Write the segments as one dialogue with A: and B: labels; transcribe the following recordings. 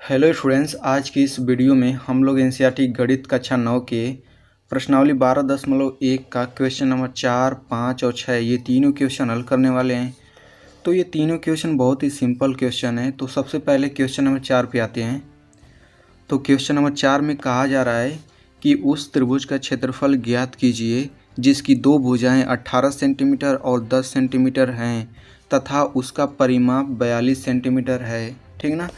A: Hello students, आज की इस वीडियो में हम लोग एनसीईआरटी गणित कक्षा 9 के प्रश्नावली 12.1 का क्वेश्चन नंबर 4, 5 और 6 ये तीनों क्वेश्चन हल करने वाले हैं। तो ये तीनों क्वेश्चन बहुत ही सिंपल क्वेश्चन है। तो सबसे पहले क्वेश्चन नंबर 4 पे आते हैं। तो क्वेश्चन नंबर 4 में कहा जा रहा है कि उस त्रिभुज का क्षेत्रफल ज्ञात कीजिए जिसकी दो भुजाएं 18 सेंटीमीटर और 10 सेंटीमीटर हैं तथा उसका परिमाप 42 सेंटीमीटर है। ठीक ना।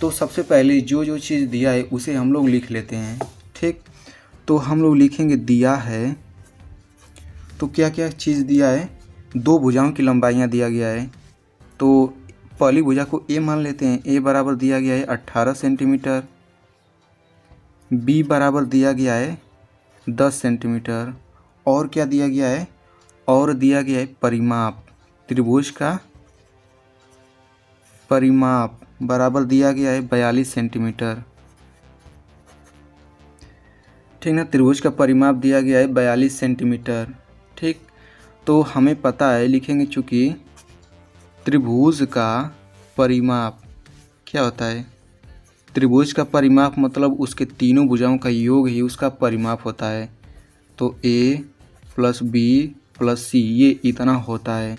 A: तो सबसे पहले जो जो चीज़ दिया है उसे हम लोग लिख लेते हैं। ठीक, तो हम लोग लिखेंगे दिया है। तो क्या क्या चीज़ दिया है? दो भुजाओं की लंबाइयाँ दिया गया है। तो पहली भुजा को ए मान लेते हैं। ए बराबर दिया गया है 18 सेंटीमीटर। बी बराबर दिया गया है 10 सेंटीमीटर। और क्या दिया गया है? और दिया गया है परिमाप। त्रिभुज का परिमाप बराबर दिया गया है 42 सेंटीमीटर। ठीक ना, त्रिभुज का परिमाप दिया गया है 42 सेंटीमीटर। ठीक, तो हमें पता है, लिखेंगे चूँकि त्रिभुज का परिमाप क्या होता है? त्रिभुज का परिमाप मतलब उसके तीनों भुजाओं का योग ही उसका परिमाप होता है। तो ए प्लस बी प्लस सी ये इतना होता है।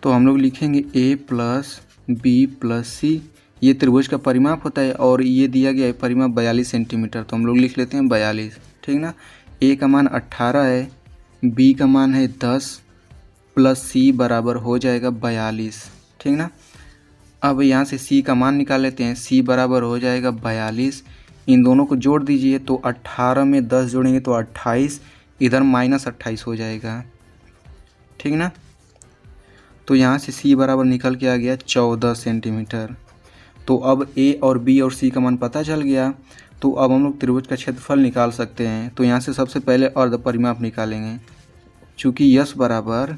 A: तो हम लोग लिखेंगे ए प्लस बी प्लस सी ये त्रिभुज का परिमाप होता है और ये दिया गया है परिमाप 42 सेंटीमीटर। तो हम लोग लिख लेते हैं 42। ठीक ना, ए का मान 18 है, बी का मान है 10 प्लस सी बराबर हो जाएगा 42। ठीक ना, अब यहाँ से सी का मान निकाल लेते हैं। सी बराबर हो जाएगा 42। इन दोनों को जोड़ दीजिए तो 18 में 10 जोड़ेंगे तो 28, इधर -28 हो जाएगा। ठीक ना, तो यहाँ से सी बराबर निकल के आ गया 14 सेंटीमीटर। तो अब ए और बी और सी का मान पता चल गया। तो अब हम लोग त्रिभुज का क्षेत्रफल निकाल सकते हैं। तो यहाँ से सबसे पहले अर्ध परिमाप निकालेंगे। चूँकि यस बराबर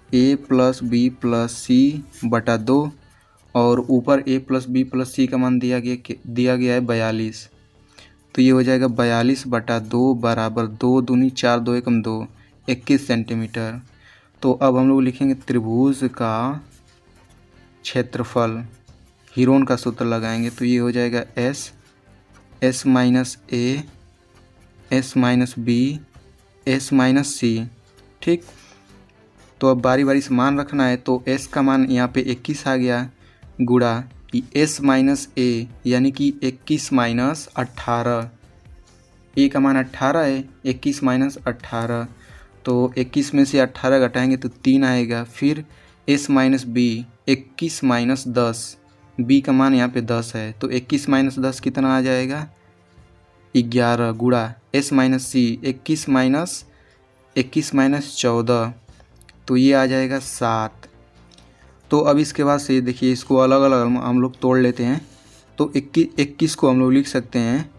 A: ए प्लस बी प्लस सी बटा 2 और ऊपर ए प्लस बी प्लस सी का मान दिया गया है 42। तो ये हो जाएगा 42 बटा 2 बराबर 2 दूनी 4 2 एकम 2 21 सेंटीमीटर। तो अब हम लोग लिखेंगे त्रिभुज का क्षेत्रफल। हीरोन का सूत्र लगाएंगे तो ये हो जाएगा S minus A S minus B S minus C. ठीक, तो अब बारी बारी से मान रखना है। तो एस का मान यहाँ पे 21 आ गया गुणा एस माइनस ए यानी कि 21 माइनस 18। ए का मान 18 है, 21 माइनस 18 तो 21 में से 18 घटाएंगे तो 3 आएगा। फिर S minus B 21 minus 10, B का मान यहाँ पे 10 है तो 21 माइनस 10 कितना आ जाएगा 11 गुणा एस माइनस सी 21 माइनस 14 तो ये आ जाएगा 7। तो अब इसके बाद से देखिए इसको अलग अलग हम लोग तोड़ लेते हैं। तो 21 को हम लोग लिख सकते हैं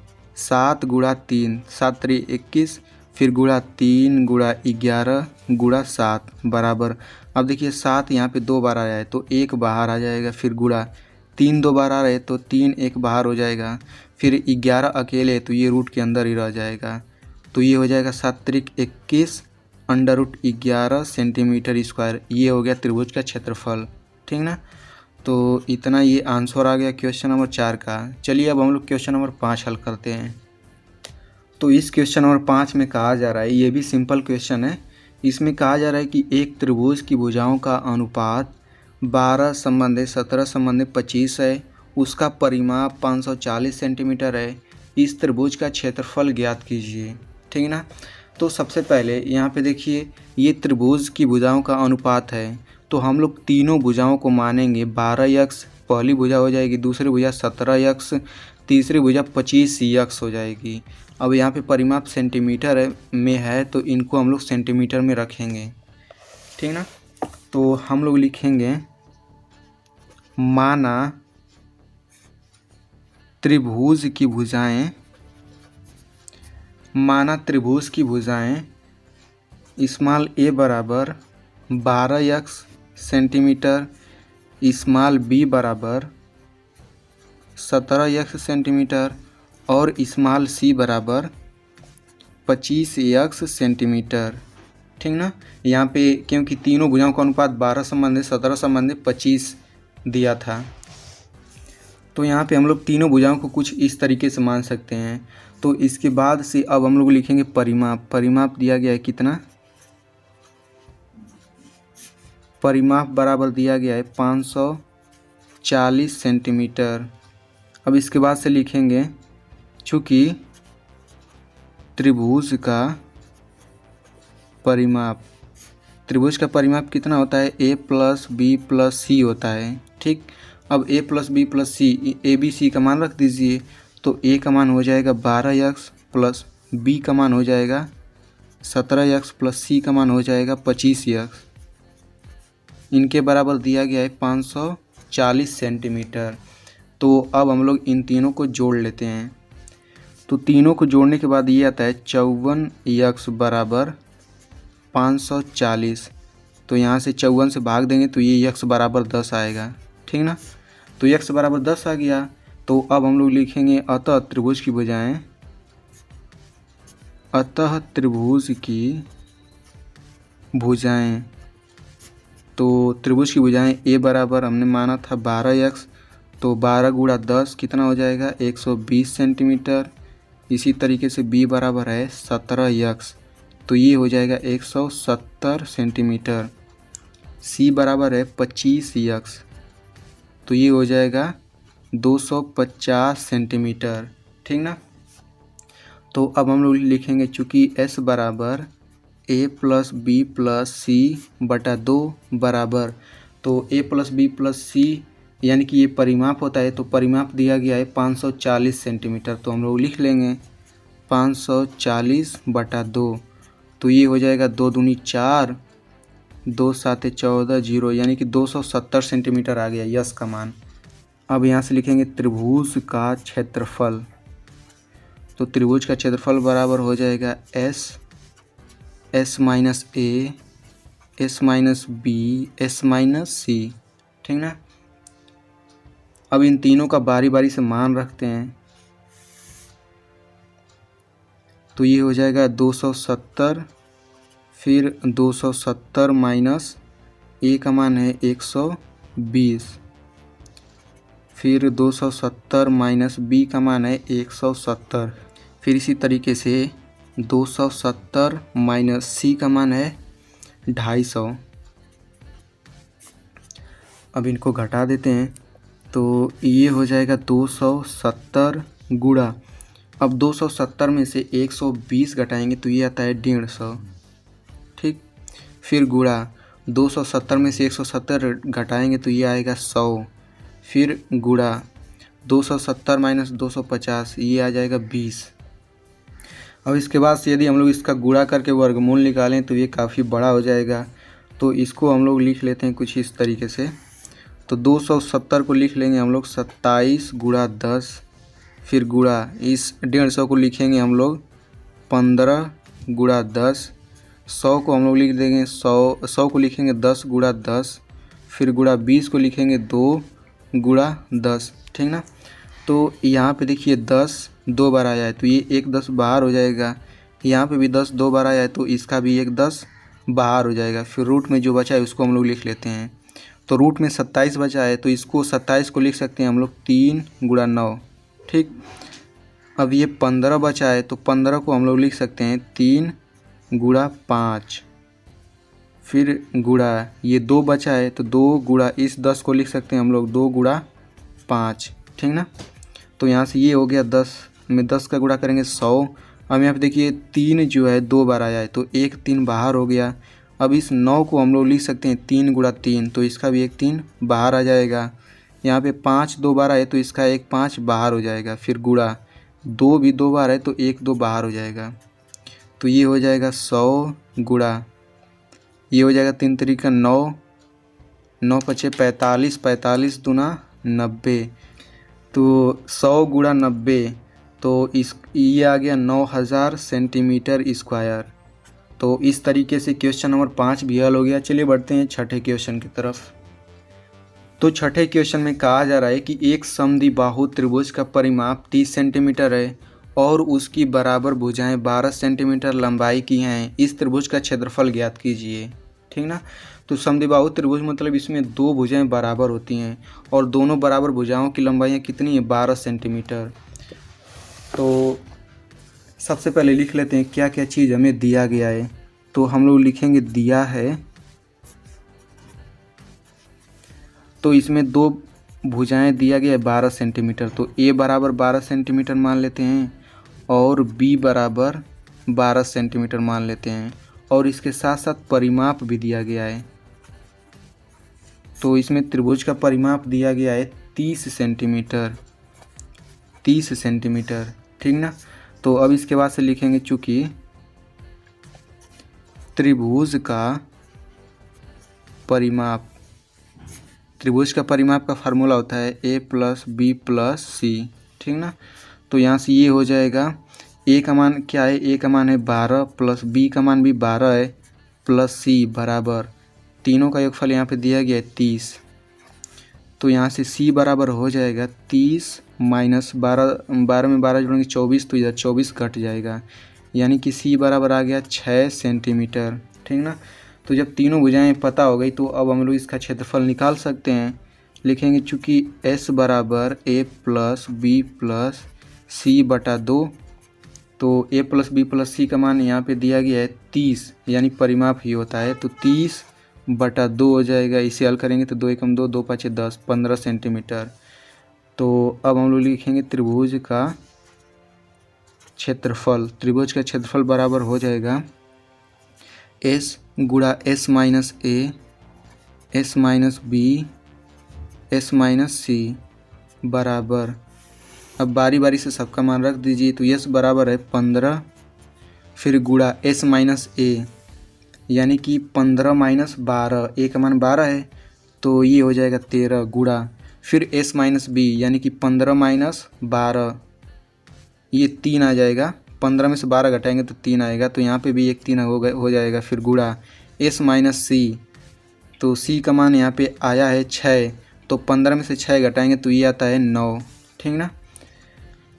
A: 7 गुणा 3 7 3 21 फिर गुणा 3 गुणा 11 गुणा 7 बराबर। अब देखिए 7 यहाँ पे 2 बार आया है तो 1 बाहर आ जाएगा। फिर गुणा 3 2 बार आ रहे तो 3 1 बाहर हो जाएगा। फिर 11 अकेले तो ये रूट के अंदर ही रह जाएगा। तो ये हो जाएगा 7 त्रिक 21 √11 सेंटीमीटर स्क्वायर। ये हो गया त्रिभुज का क्षेत्रफल। ठीक ना, तो इतना ये आंसर आ गया क्वेश्चन नंबर 4 का। चलिए अब हम लोग क्वेश्चन नंबर 5 हल करते हैं। तो इस क्वेश्चन नंबर 5 में कहा जा रहा है, ये भी सिंपल क्वेश्चन है। इसमें कहा जा रहा है कि एक त्रिभुज की भुजाओं का अनुपात 12 संबंधित 17 संबंधित 25 है। उसका परिमाप 540 सेंटीमीटर है। इस त्रिभुज का क्षेत्रफल ज्ञात कीजिए। ठीक ना, तो सबसे पहले यहाँ पे देखिए ये त्रिभुज की भुजाओं का अनुपात है। तो हम लोग तीनों भुजाओं को मानेंगे 12x, पहली भुजा हो जाएगी, दूसरी भुजा 17x, तीसरी भुजा 25x हो जाएगी। अब यहाँ पे परिमाप सेंटीमीटर में है तो इनको हम लोग सेंटीमीटर में रखेंगे। ठीक ना, तो हम लोग लिखेंगे माना त्रिभुज की भुजाएं स्मॉल ए बराबर 12x सेंटीमीटर, स्मॉल बी बराबर 17x सेंटीमीटर और स्मॉल सी बराबर 25x सेंटीमीटर। ठीक ना, यहाँ पे क्योंकि तीनों भुजाओं का अनुपात 12 संबंधित 17 संबंधित 25 दिया था। तो यहाँ पे हम लोग तीनों भुजाओं को कुछ इस तरीके से मान सकते हैं। तो इसके बाद से अब हम लोग लिखेंगे परिमाप। परिमाप दिया गया है कितना, परिमाप बराबर दिया गया है 540 सेंटीमीटर। अब इसके बाद से लिखेंगे चूँकि त्रिभुज का परिमाप, त्रिभुज का परिमाप कितना होता है, a plus B plus C होता है। ठीक, अब a plus B plus C, A B C का मान रख दीजिए। तो a का मान हो जाएगा 12x प्लस b का मान हो जाएगा 17x प्लस c का मान हो जाएगा 25x। इनके बराबर दिया गया है 540 सेंटीमीटर। तो अब हम लोग इन तीनों को जोड़ लेते हैं। तो तीनों को जोड़ने के बाद ये आता है 54x बराबर 540। तो यहाँ से 54 से भाग देंगे तो ये x बराबर 10 आएगा। ठीक ना, तो x बराबर 10 आ गया। तो अब हम लोग लिखेंगे अतः त्रिभुज की भुजाएं, अतः त्रिभुज की भुजाएं। तो त्रिभुज की भुजाएं a बराबर हमने माना था 12x, तो 12 गुणा 10 कितना हो जाएगा 120 सेंटीमीटर। इसी तरीके से b बराबर है 17x, तो ये हो जाएगा 170 सेंटीमीटर। c बराबर है 25x, तो ये हो जाएगा 250 सेंटीमीटर। ठीक ना, तो अब हम लोग लिखेंगे चूँकि s बराबर a प्लस बी प्लस सी बटा 2 बराबर, तो a प्लस बी प्लस सी यानी कि ये परिमाप होता है। तो परिमाप दिया गया है 540 सेंटीमीटर। तो हम लोग लिख लेंगे 540 बटा 2, तो ये हो जाएगा 2 दूनी 4, 2 साते 14, 0 यानी कि 270 सेंटीमीटर आ गया यस का मान। अब यहाँ से लिखेंगे त्रिभुज का क्षेत्रफल। तो त्रिभुज का क्षेत्रफल बराबर हो जाएगा S minus A, S minus B, S minus C. ठीक ना, अब इन तीनों का बारी बारी से मान रखते हैं। तो ये हो जाएगा 270, फिर 270 माइनस ए का मान है 120, फिर 270 माइनस बी का मान है 170, फिर इसी तरीके से 270 माइनस सी का मान है 250। अब इनको घटा देते हैं। तो ये हो जाएगा 270 गुणा, अब 270 में से 120 घटाएंगे तो ये आता है 150। ठीक, फिर गुणा 270 में से 170 घटाएंगे तो ये आएगा 100, फिर गुणा 270 माइनस 250 ये आ जाएगा 20। अब इसके बाद से यदि हम लोग इसका गुणा करके वर्गमूल निकालें तो ये काफ़ी बड़ा हो जाएगा। तो इसको हम लोग लिख लेते हैं कुछ इस तरीके से। तो 270 को लिख लेंगे हम लोग 27 गुणा 10, फिर गुणा इस 150 को लिखेंगे हम लोग 15 गुणा 10, 100 को हम लोग लिख देंगे 100 को लिखेंगे 10 गुणा 10, फिर गुणा 20 को लिखेंगे 2 गुणा 10। ठीक ना, तो यहाँ पे देखिए 10 2 बार आया है तो ये एक 10 बाहर हो जाएगा। यहाँ पे भी 10 2 बार आया है तो इसका भी एक 10 बाहर हो जाएगा। फिर रूट में जो बचा है उसको हम लोग लिख लेते हैं। तो रूट में 27 बचा है तो इसको 27 को लिख सकते हैं हम लोग 3 गुणा 9। ठीक, अब ये 15 बचा है तो 15 को हम लोग लिख सकते हैं 3 गुणा 5, फिर गुणा ये 2 बचा है तो 2 गुणा इस 10 को लिख सकते हैं हम लोग 2 गुणा 5। ठीक ना, तो यहाँ से ये हो गया 10 में 10 का गुणा करेंगे 100। अब यहाँ पे देखिए 3 जो है 2 बार आया है तो एक 3 बाहर हो गया। अब इस 9 को हम लोग लिख सकते हैं 3 गुणा 3, तो इसका भी एक 3 बाहर आ जाएगा। यहाँ पे 5 2 बार आए तो इसका एक 5 बाहर हो जाएगा। फिर गुणा 2 भी 2 बार है तो एक 2 बाहर हो जाएगा। तो ये हो जाएगा 100 गुणा, ये हो जाएगा 3 तरीका 9, 9 पचे 45, 45 दूना 90, तो 100 गुणा 90 तो ये आ गया 9000 सेंटीमीटर स्क्वायर। तो इस तरीके से क्वेश्चन नंबर 5 भी हल हो गया। चलिए बढ़ते हैं छठे क्वेश्चन की तरफ। तो छठे क्वेश्चन में कहा जा रहा है कि एक समद्विबाहु त्रिभुज का परिमाप 30 सेंटीमीटर है और उसकी बराबर भुजाएं 12 सेंटीमीटर लंबाई की हैं। इस त्रिभुज का क्षेत्रफल ज्ञात कीजिए। ठीक ना, तो समद्विबाहु त्रिभुज मतलब इसमें दो भुजाएं बराबर होती हैं और दोनों बराबर भुजाओं की लंबाइयाँ कितनी है 12 सेंटीमीटर। तो सबसे पहले लिख लेते हैं क्या क्या चीज़ हमें दिया गया है। तो हम लोग लिखेंगे दिया है, तो इसमें दो भुजाएं दिया गया है 12 सेंटीमीटर, तो ए बराबर 12 सेंटीमीटर मान लेते हैं और बी बराबर 12 सेंटीमीटर मान लेते हैं और इसके साथ साथ परिमाप भी दिया गया है। तो इसमें त्रिभुज का परिमाप दिया गया है 30 सेंटीमीटर, 30 सेंटीमीटर, ठीक ना। तो अब इसके बाद से लिखेंगे चूँकि त्रिभुज का परिमाप, त्रिभुज का परिमाप का फार्मूला होता है a प्लस बी प्लस सी, ठीक ना। तो यहाँ से ये हो जाएगा a का मान क्या है, a का मान है 12 प्लस b का मान भी 12 है प्लस c बराबर, तीनों का योगफल यहाँ पे दिया गया है 30। तो यहाँ से c बराबर हो जाएगा 30 माइनस 12, 12 में 12 जोड़ेंगे 24, तो इधर 24 कट जाएगा, यानी कि c बराबर आ गया 6 सेंटीमीटर, ठीक ना। तो जब तीनों भुजाएं पता हो गई तो अब हम लोग इसका क्षेत्रफल निकाल सकते हैं। लिखेंगे चूँकि s बराबर a प्लस बी प्लस सी बटा 2, तो a प्लस बी प्लस सी का मान यहाँ पे दिया गया है 30, यानी परिमाप ही होता है, तो 30 बटा 2 हो जाएगा। इसे हल करेंगे तो 2 एकम 2, 2 पाँचे 10, 15 सेंटीमीटर। तो अब हम लोग लिखेंगे त्रिभुज का क्षेत्रफल, त्रिभुज का क्षेत्रफल बराबर हो जाएगा s गुणा s minus a, s minus b, s minus c बराबर, अब बारी बारी से सबका मान रख दीजिए। तो s बराबर है 15, फिर गुणा s माइनस a, यानी कि 15 माइनस 12, a का मान 12 है तो ये हो जाएगा 13, गुणा फिर s माइनस b, यानी कि 15 माइनस 12, ये 3 आ जाएगा, 15 में से 12 घटाएंगे तो 3 आएगा, तो यहाँ पे भी एक 3 हो जाएगा। फिर गुणा s माइनस c, तो c का मान यहाँ पे आया है 6, तो 15 में से 6 घटाएंगे तो ये आता है 9, ठीक ना।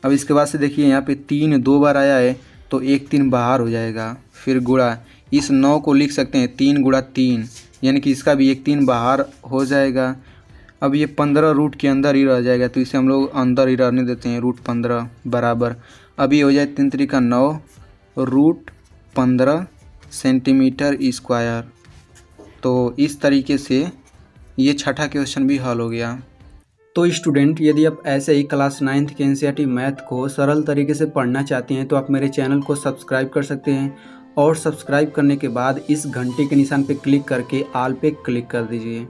A: अब इसके बाद से देखिए यहाँ पे 3 2 बार आया है तो एक 3 बाहर हो जाएगा, फिर गुणा इस 9 को लिख सकते हैं 3 गुणा 3, यानी कि इसका भी एक 3 बाहर हो जाएगा। अब ये 15 रूट के अंदर ही रह जाएगा, तो इसे हम लोग अंदर ही रहने देते हैं, रूट 15 बराबर, अब ये हो जाए 3 3 9 रूट 15 सेंटीमीटर स्क्वायर। तो इस तरीके से ये छठा क्वेश्चन भी हल हो गया। तो स्टूडेंट, यदि आप ऐसे ही क्लास 9th के एनसीईआरटी मैथ को सरल तरीके से पढ़ना चाहते हैं तो आप मेरे चैनल को सब्सक्राइब कर सकते हैं और सब्सक्राइब करने के बाद इस घंटे के निशान पे क्लिक करके ऑल पे क्लिक कर दीजिए।